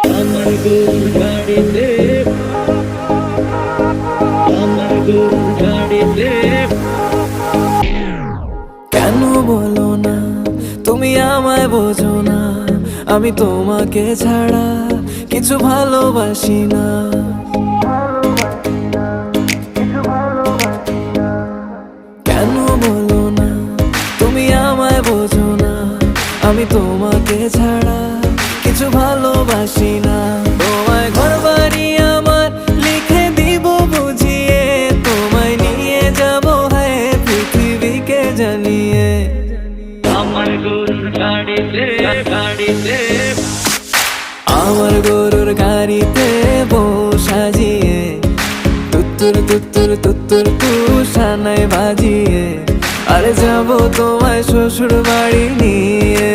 আমার গরুর গাড়িতে, আমার গরুর গাড়িতে। কেন বলো না তুমি আমায় বোঝো না, আমি তোমাকে ছাড়া কিছু ভালোবাসি না। কেন বলো না তুমি আমায় বোঝো না, আমি তোমাকে ছাড়া কিছু ভালোবাসি না। তোমায় ঘর বাড়ি আমার লিখে দিব বুঝিয়ে, তোমায় নিয়ে যাব হ্যাঁ পৃথিবীকে জানিয়ে। আমার গরুর গাড়িতে, গাড়িতে। আমার গরুর গাড়িতে বউ সাজিয়ে, তুত্তুর তুত্তুর তুত্তুর তুষানায় বাজিয়ে, আরে যাবো তোমায় শ্বশুর বাড়ি নিয়ে।